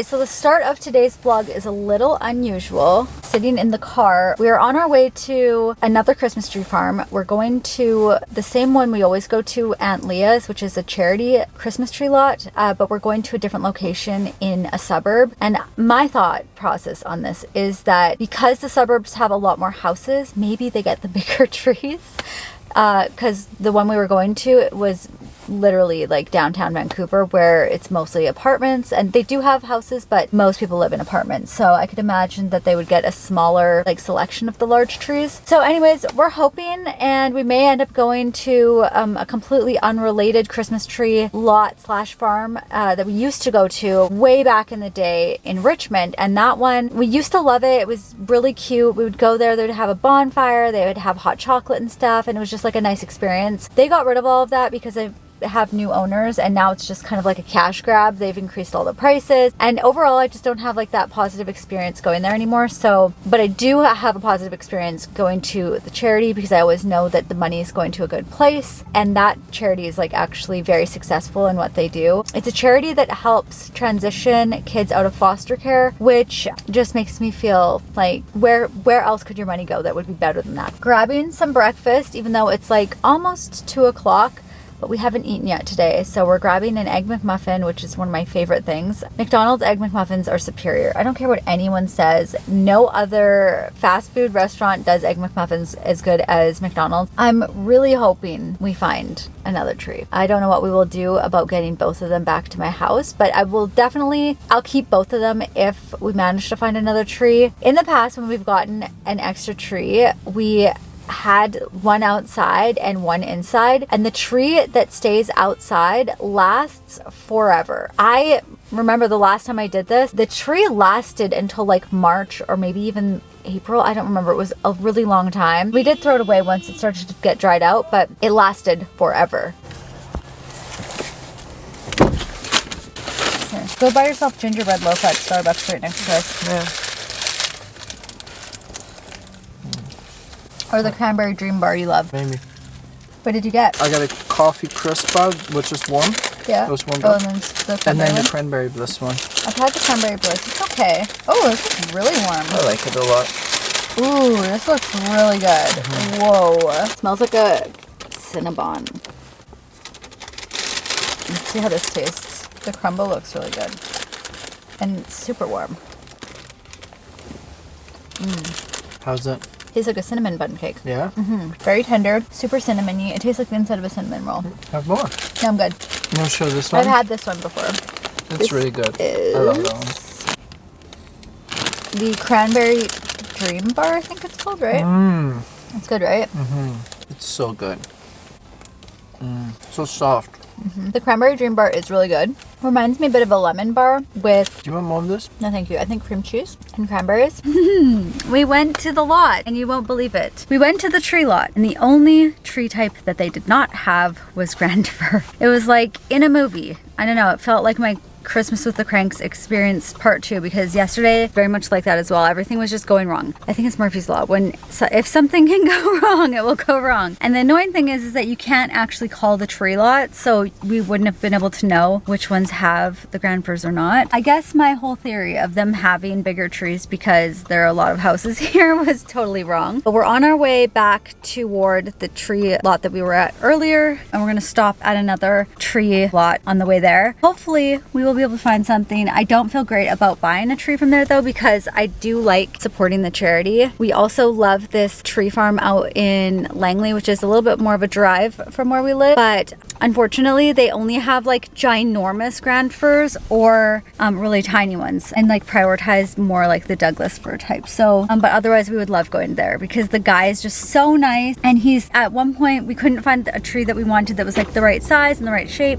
Okay, so the start of today's vlog is a little unusual. Sitting in the car, we are on our way to another Christmas tree farm. We're going to the same one we always go to, Aunt Leah's, which is a charity Christmas tree lot, but we're going to a different location in a suburb. And my thought process on this is that because the suburbs have a lot more houses, maybe they get the bigger trees. Because the one we were going to was literally like downtown Vancouver, where it's mostly apartments, and they do have houses, but most people live in apartments. So I could imagine that they would get a smaller like selection of the large trees. So anyways, we're hoping, and we may end up going to a completely unrelated Christmas tree lot slash farm that we used to go to way back in the day in Richmond. And that one, we used to love it. It was really cute. We would go there, they'd have a bonfire, they would have hot chocolate and stuff, and it was just like a nice experience. They got rid of all of that because they have new owners, and now it's just kind of like a cash grab. They've increased all the prices, and overall I just don't have like that positive experience going there anymore. So, but I do have a positive experience going to the charity because I always know that the money is going to a good place, and that charity is like actually very successful in what they do. It's a charity that helps transition kids out of foster care, which just makes me feel like where else could your money go that would be better than that? Grabbing some breakfast, even though it's like almost 2 o'clock, but we haven't eaten yet today. So we're grabbing an Egg McMuffin, which is one of my favorite things. McDonald's Egg McMuffins are superior. I don't care what anyone says. No other fast food restaurant does Egg McMuffins as good as McDonald's. I'm really hoping we find another tree. I don't know what we will do about getting both of them back to my house, but I'll keep both of them if we manage to find another tree. In the past, when we've gotten an extra tree, we had one outside and one inside, and the tree that stays outside lasts forever. I remember the last time I did this, the tree lasted until like March or maybe even April. I don't remember. It was a really long time. We did throw it away once it started to get dried out, but it lasted forever. Here, go buy yourself gingerbread loaf at Starbucks right next to us. Yeah. Or the cranberry dream bar you love. Maybe. What did you get? I got a coffee crisp bar, which is warm. Yeah. It was warm. Oh, and then the and then one? the cranberry bliss one. I've had the cranberry bliss. It's okay. Oh, this is really warm. I like it a lot. Ooh, this looks really good. Mm-hmm. Whoa. It smells like a Cinnabon. Let's see how this tastes. The crumble looks really good. And it's super warm. How's it? Tastes like a cinnamon bun cake. Yeah? Very tender, super cinnamony. It tastes like the inside of a cinnamon roll. Have more. No, I'm good. You want to show this one? I've had this one before. It's really good. I love that one. The cranberry dream bar, I think it's called, right? It's good, right? It's so good. So soft. The cranberry dream bar is really good. Reminds me a bit of a lemon bar with... Do you want more of this? No, thank you. I think cream cheese and cranberries. We went to the lot, and you won't believe it. We went to the tree lot, and the only tree type that they did not have was grand fir. It was like in a movie. I don't know. It felt like my Christmas with the Cranks experience part 2, because yesterday very much like that as well. Everything was just going wrong. I think it's Murphy's Law. If something can go wrong, it will go wrong. And the annoying thing is that you can't actually call the tree lot, so we wouldn't have been able to know which ones have the grand firs or not. I guess my whole theory of them having bigger trees because there are a lot of houses here was totally wrong. But we're on our way back toward the tree lot that we were at earlier, and we're gonna stop at another tree lot on the way there. Hopefully we will be able to find something. I don't feel great about buying a tree from there though, because I do like supporting the charity. We also love this tree farm out in Langley, which is a little bit more of a drive from where we live, but unfortunately they only have like ginormous grand firs or really tiny ones, and like prioritize more like the Douglas fir type. So but otherwise we would love going there because the guy is just so nice, and he's, at one point we couldn't find a tree that we wanted that was like the right size and the right shape,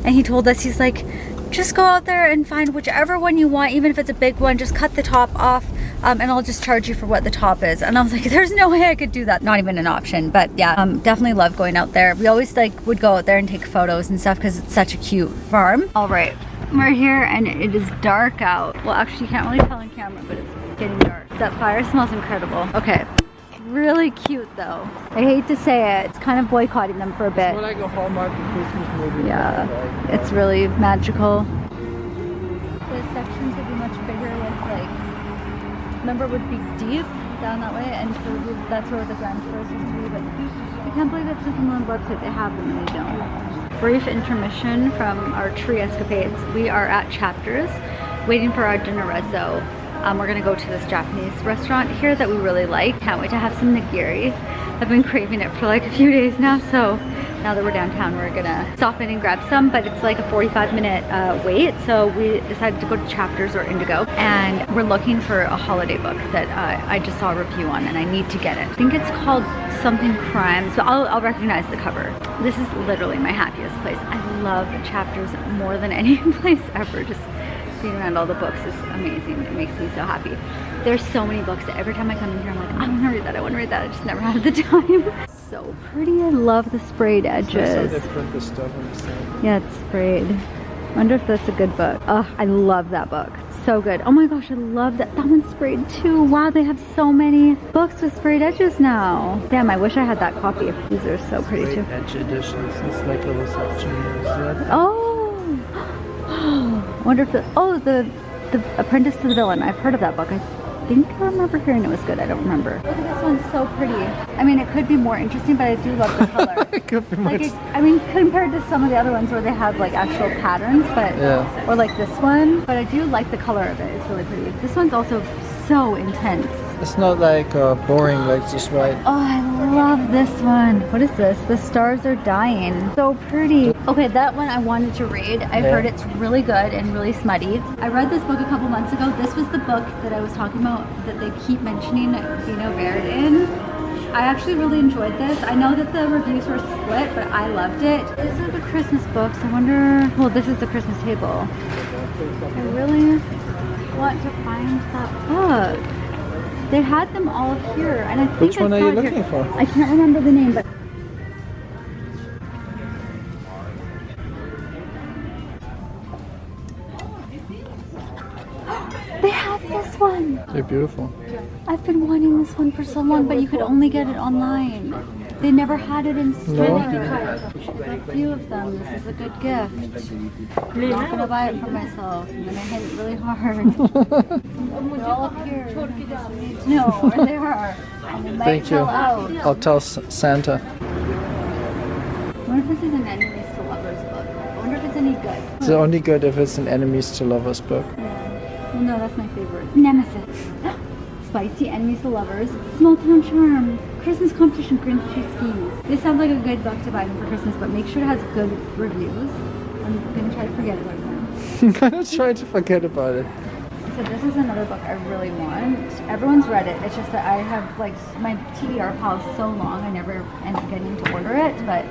and he told us, he's like, just go out there and find whichever one you want, even if it's a big one, just cut the top off, and I'll just charge you for what the top is. And I was like, there's no way I could do that. Not even an option. But yeah, definitely love going out there. We always like would go out there and take photos and stuff because it's such a cute farm. All right, we're here and it is dark out. Well, actually you can't really tell on camera, but it's getting dark. That fire smells incredible. Okay. Really cute though. I hate to say it, it's kind of boycotting them for a bit. It's like a Hallmark Christmas movie. Yeah, it's really magical. The sections of remember would be deep down that way, and so that's where the Grand Tours used to be. But I can't believe it's just on the website they have them and they don't. Brief intermission from our tree escapades. We are at Chapters, waiting for our dinner rezo. We're gonna go to this Japanese restaurant here that we really like. Can't wait to have some nigiri. I've been craving it for like a few days now, so now that we're downtown, we're gonna stop in and grab some, but it's like a 45-minute wait, so we decided to go to Chapters or Indigo, and we're looking for a holiday book that I just saw a review on, and I need to get it. I think it's called something Crimes, but I'll recognize the cover. This is literally my happiest place. I love Chapters more than any place ever. Just being around all the books is amazing. It makes me so happy. There's so many books that every time I come in here, I'm like, I want to read that, I want to read that. I just never have the time. So pretty. I love the sprayed edges. They print the stuff on the side. Yeah, it's sprayed. Wonder if that's a good book. Oh, I love that book. It's so good. Oh my gosh, I love that. That one's sprayed too. Wow, they have so many books with sprayed edges now. Damn, I wish I had that copy. These are so pretty too. Edge editions. It's like little sections. Oh. I wonder if the Apprentice to the Villain. I've heard of that book. I think I remember hearing it was good. I don't remember. Look at this one, so pretty. I mean, it could be more interesting, but I do love the color. It could be more. Like I mean, compared to some of the other ones where they have like actual patterns, but yeah. Or like this one. But I do like the color of it. It's really pretty. This one's also so intense. It's not like boring, like just right. Oh, I love this one. What is this? The Stars Are Dying. So pretty. Okay, that one I wanted to read. I heard it's really good and really smutty. I read this book a couple months ago. This was the book that I was talking about that they keep mentioning Vino Verde in. I actually really enjoyed this. I know that the reviews were split, but I loved it. These are the Christmas books. I wonder, well, this is the Christmas table. I really want to find that book. They had them all here, and I think Which one are you looking for? I can't remember the name, but they have this one. They're beautiful. I've been wanting this one for so long, but you could only get it online. They never had it in store. No. A few of them. This is a good gift. I'm not gonna buy it for myself. I'm gonna hit it really hard. They're all up here. No, where they are. And they might Thank you. sell out. I'll tell Santa. I wonder if this is an enemies to lovers book. I wonder if it's any good. It's only good if it's an enemies to lovers book. Well, no, that's my favorite. Nemesis. Spicy Enemies to Lovers. Small Town Charm. Christmas Competition Grinch Schemes. This sounds like a good book to buy for Christmas, but make sure it has good reviews. I'm gonna try to forget about it now. I'm gonna try to forget about it. So this is another book I really want. Everyone's read it. It's just that I have like my TBR pile is so long I never end up getting to order it, but I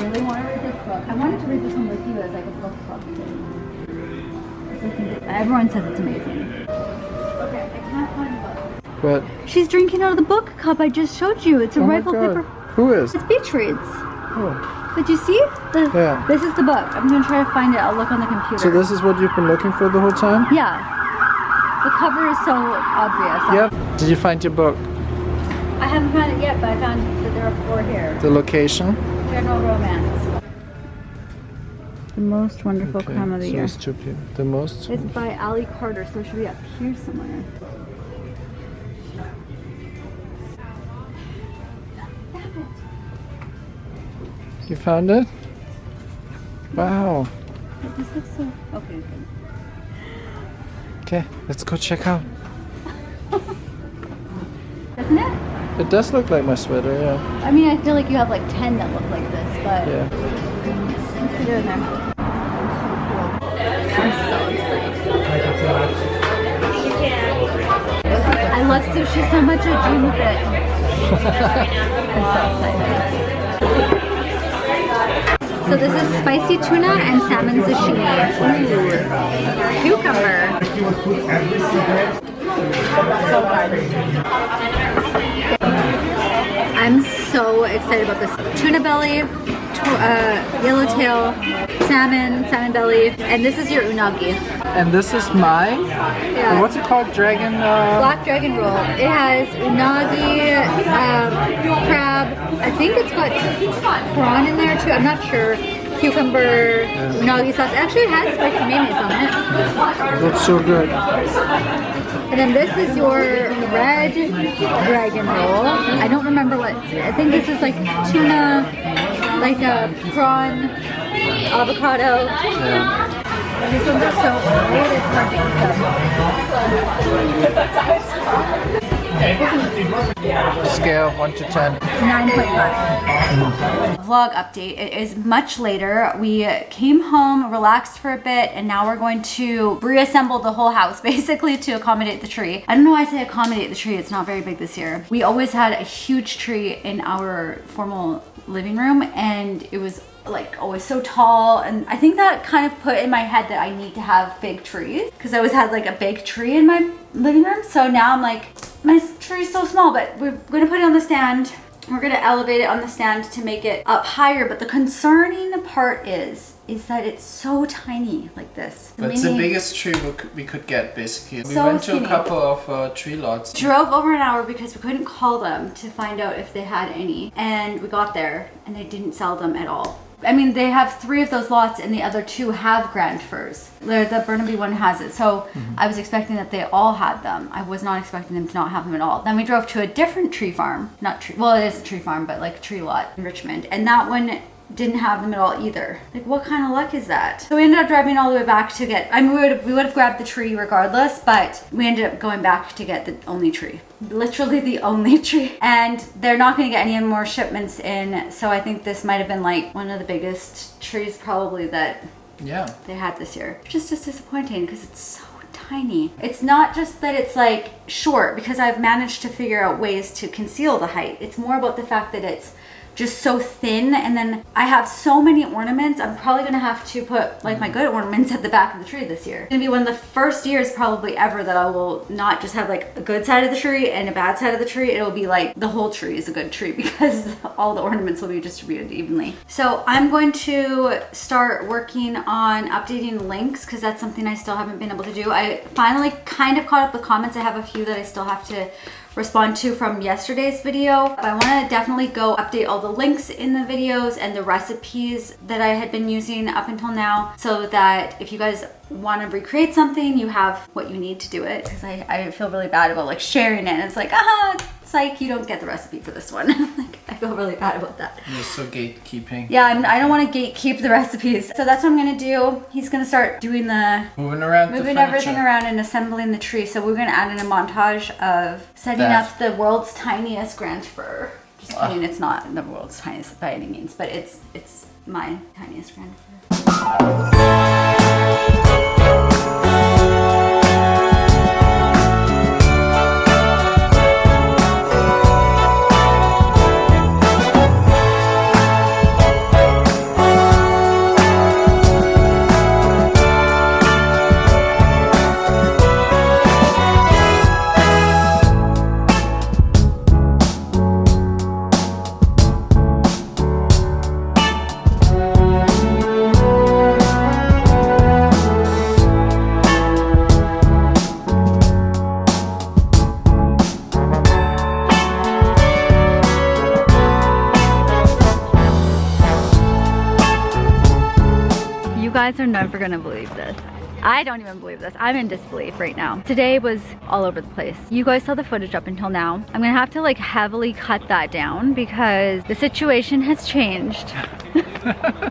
really want to read this book. I wanted to read this one with you as like a book club thing. Everyone says it's amazing. Okay, I can't find the book. But She's drinking out of the book cup I just showed you. It's a oh my rifle God. paper. Who is? It's Beach Reads. Oh. Did you see? Yeah. This is the book. I'm gonna try to find it. I'll look on the computer. So this is what you've been looking for the whole time? Yeah. The cover is so obvious. Yep. Did you find your book? I haven't found it yet, but I found that there are 4 here. The location? General Romance. The Most Wonderful Crime of the so Year. it's stupid. The most? It's by Ali Carter, so it should be up here somewhere. You found it? Wow. This looks so... Okay, good. Okay, let's go check out. Doesn't it? It does look like my sweater, yeah. I mean, I feel like you have like 10 that look like this, but... Yeah. Let's put it in there. I'm so excited. I love sushi so much, I dream of it. I'm so excited. So this is spicy tuna and salmon sashimi. Ooh. Cucumber. So good. I'm so excited about this. Tuna belly, yellowtail, salmon belly, and this is your unagi. And this is mine? Yeah. What's it called? Dragon? Black dragon roll. It has unagi, crab. I think it's got prawn in there too. I'm not sure. cucumber unagi sauce. Actually, it has spicy mayonnaise on it. It looks so good. And then this is your red dragon roll. I don't remember what. I think this is like tuna, like a prawn, avocado. Yeah. These ones are so good. It's hard to eat them. Scale 1 to 10. 9.5. Vlog update. It is much later. We came home, relaxed for a bit, and now we're going to reassemble the whole house basically to accommodate the tree. I don't know why I say accommodate the tree. It's not very big this year. We always had a huge tree in our formal living room, and it was like always so tall, and I think that kind of put in my head that I need to have big trees because I always had like a big tree in my living room. So now I'm like, my tree is so small, but we're gonna put it on the stand. We're gonna elevate it on the stand to make it up higher. But the concerning part is that it's so tiny like this. But it's the biggest tree we could get, basically. We So went to skinny. a couple of tree lots. Drove over an hour because we couldn't call them to find out if they had any. And we got there and they didn't sell them at all. I mean, they have 3 of those lots and the other 2 have grand firs. The Burnaby one has it. So I was expecting that they all had them. I was not expecting them to not have them at all. Then we drove to a different tree farm. Well, it is a tree farm, but like a tree lot in Richmond. And that one didn't have them at all either. Like, what kind of luck is that? So we ended up driving all the way back to get, I mean, we would have grabbed the tree regardless, but we ended up going back to get the only tree. Literally the only tree. And they're not going to get any more shipments in, so I think this might have been like one of the biggest trees probably that they had this year. Which is just disappointing because it's so tiny. It's not just that it's like short, because I've managed to figure out ways to conceal the height. It's more about the fact that it's just so thin, and then I have so many ornaments. I'm probably gonna have to put like my good ornaments at the back of the tree this year. It's gonna be one of the first years probably ever that I will not just have like a good side of the tree and a bad side of the tree. It'll be like the whole tree is a good tree because all the ornaments will be distributed evenly. So I'm going to start working on updating links because that's something I still haven't been able to do. I finally kind of caught up with comments. I have a few that I still have to respond to from yesterday's video. But I want to definitely go update all the links in the videos and the recipes that I had been using up until now, so that if you guys want to recreate something, you have what you need to do it, because I feel really bad about like sharing it and it's like, psych, you don't get the recipe for this one. Like, I feel really bad about that. You're so gatekeeping. Yeah, I don't want to gatekeep the recipes. So that's what I'm gonna do. He's gonna start doing moving everything around and assembling the tree. So we're gonna add in a montage of setting up the world's tiniest grand fir. Just kidding, it's not the world's tiniest by any means, but it's my tiniest grand fir. You guys are never gonna believe this. I don't even believe this. I'm in disbelief right now. Today was all over the place. You guys saw the footage up until now. I'm gonna have to like heavily cut that down because the situation has changed.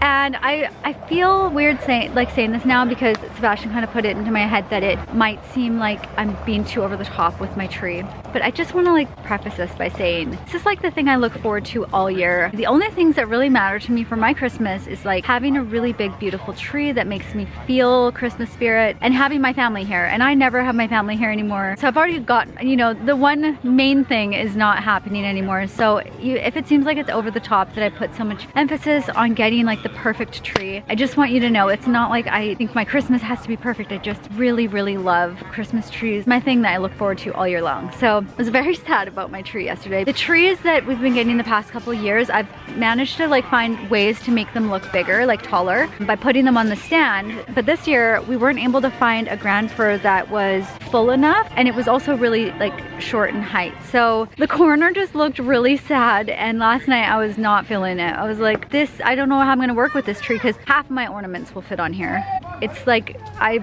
And I feel weird saying this now because Sebastian kind of put it into my head that it might seem like I'm being too over the top with my tree. But I just want to like preface this by saying this is like the thing I look forward to all year. The only things that really matter to me for my Christmas is like having a really big beautiful tree that makes me feel Christmas spirit and having my family here. And I never have my family here anymore. So I've already got, you know, the one main thing is not happening anymore. So if it seems like it's over the top that I put so much emphasis on getting like the perfect tree, I just want you to know it's not like I think my Christmas has to be perfect. I just really, really love Christmas trees. My thing that I look forward to all year long. So I was very sad about my tree yesterday. The trees that we've been getting the past couple of years, I've managed to like find ways to make them look bigger, like taller, by putting them on the stand. But this year we weren't able to find a grand fir that was full enough, and it was also really like short in height. So the corner just looked really sad, and last night I was not feeling it. I was like, this, I don't don't know how I'm gonna work with this tree because half of my ornaments will fit on here. It's like, I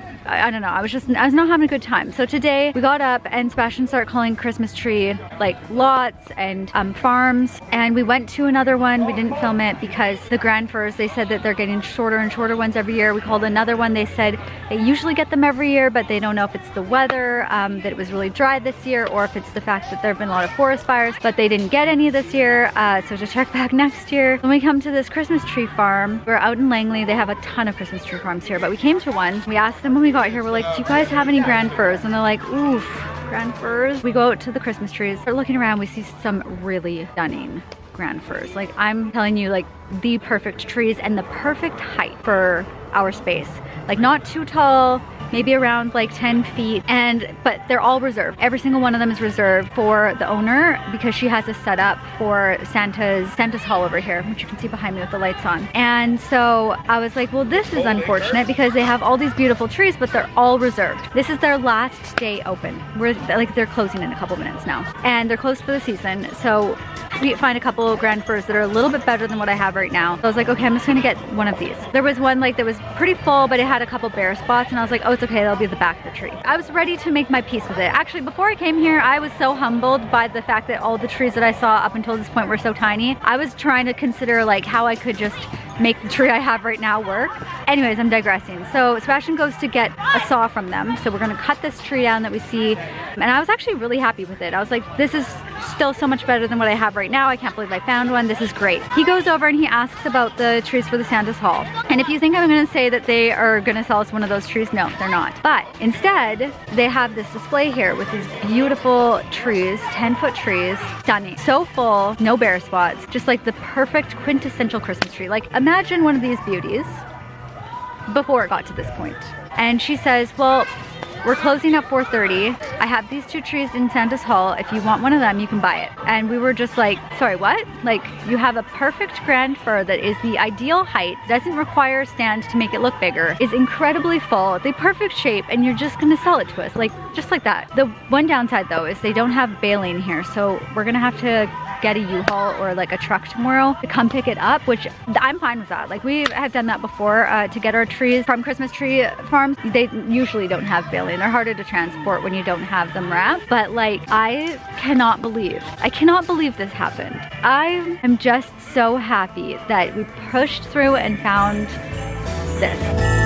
don't know, I was not having a good time. So today we got up and Sebastian started calling Christmas tree like lots and farms, and we went to another one. We didn't film it because the grand firs, they said that they're getting shorter and shorter ones every year. We called another one, they said they usually get them every year, but they don't know if it's the weather, that it was really dry this year, or if it's the fact that there have been a lot of forest fires, but they didn't get any this year, so to check back next year. When we come to this Christmas tree farm, we're out in Langley. They have a ton of Christmas tree farms here, but we came to one. We asked them when we got here, we're like, do you guys have any grand firs? And they're like, oof, grand firs. We go out to the Christmas trees, we're looking around, we see some really stunning grand firs. Like, I'm telling you, like the perfect trees and the perfect height for our space. Like, not too tall, maybe around like 10 feet, but they're all reserved. Every single one of them is reserved for the owner because she has a setup for Santa's hall over here, which you can see behind me with the lights on. And so I was like, well, this is unfortunate because they have all these beautiful trees, but they're all reserved. This is their last day open. They're closing in a couple minutes now, and they're closed for the season. So we find a couple of grand firs that are a little bit better than what I have right now. So I was like, okay, I'm just gonna get one of these. There was one like that was pretty full, but it had a couple bare spots, and I was like, oh, it's okay, that'll be the back of the tree. I was ready to make my peace with it. Actually, before I came here, I was so humbled by the fact that all the trees that I saw up until this point were so tiny. I was trying to consider like how I could just make the tree I have right now work. Anyways, I'm digressing. So Sebastian goes to get a saw from them. So we're gonna cut this tree down that we see. And I was actually really happy with it. I was like, this is still so much better than what I have right now. I can't believe I found one. This is great. He goes over and he asks about the trees for the Santa's hall. And if you think I'm gonna say that they are gonna sell us one of those trees, no, they're not. But instead, they have this display here with these beautiful trees, 10-foot trees, stunning. So full, no bare spots, just like the perfect quintessential Christmas tree. Like, imagine one of these beauties before it got to this point. And she says, well, we're closing at 4:30. I have these two trees in Santa's hall. If you want one of them, you can buy it. And we were just like, sorry, what? Like, you have a perfect grand fir that is the ideal height, doesn't require a stand to make it look bigger, is incredibly full, the perfect shape, and you're just gonna sell it to us, like, just like that. The one downside though is they don't have baling here, so we're gonna have to get a U-Haul or like a truck tomorrow to come pick it up, which I'm fine with that. Like, we have done that before to get our trees from Christmas tree farms. They usually don't have baling. They're harder to transport when you don't have them wrapped. But like, I cannot believe this happened. I am just so happy that we pushed through and found this.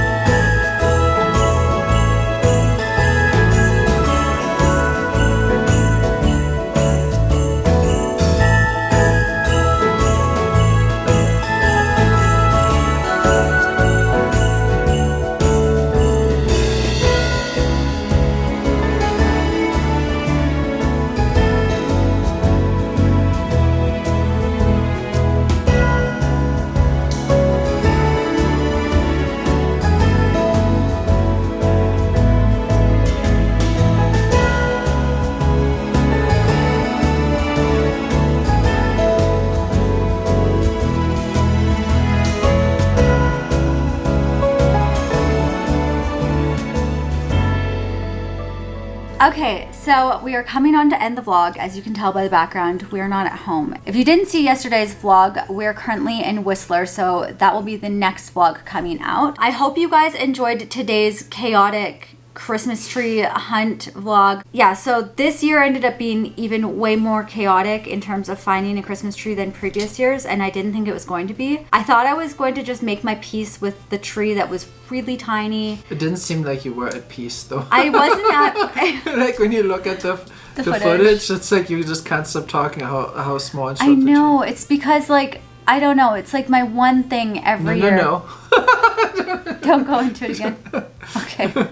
Okay, so we are coming on to end the vlog. As you can tell by the background, we're not at home. If you didn't see yesterday's vlog, we're currently in Whistler, so that will be the next vlog coming out. I hope you guys enjoyed today's chaotic Christmas tree hunt vlog. Yeah, so this year ended up being even way more chaotic in terms of finding a Christmas tree than previous years, and I didn't think it was going to be. I thought I was going to just make my peace with the tree that was really tiny. It didn't seem like you were at peace though. I wasn't at like when you look at the footage, it's like you just can't stop talking how small and short I know, it's because like, I don't know, it's like my one thing every year. No. Don't go into it again. Okay.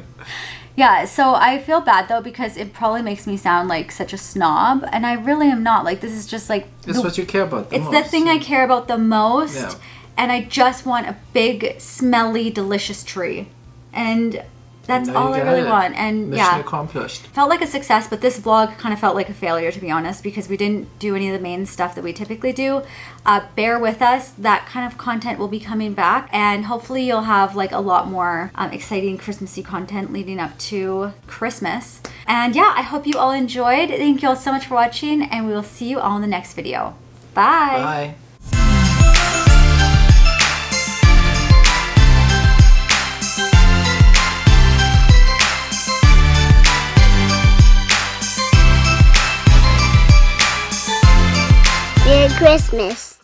Yeah, so I feel bad though because it probably makes me sound like such a snob, and I really am not. Like, this is just like... It's what you care about the most. It's the thing I care about the most, yeah. And I just want a big, smelly, delicious tree. And that's all I really want. And mission accomplished. Felt like a success, but this vlog kind of felt like a failure, to be honest, because we didn't do any of the main stuff that we typically do. Bear with us. That kind of content will be coming back, and hopefully you'll have like a lot more exciting Christmassy content leading up to Christmas. And yeah, I hope you all enjoyed. Thank you all so much for watching, and we will see you all in the next video. Bye. Bye. Christmas.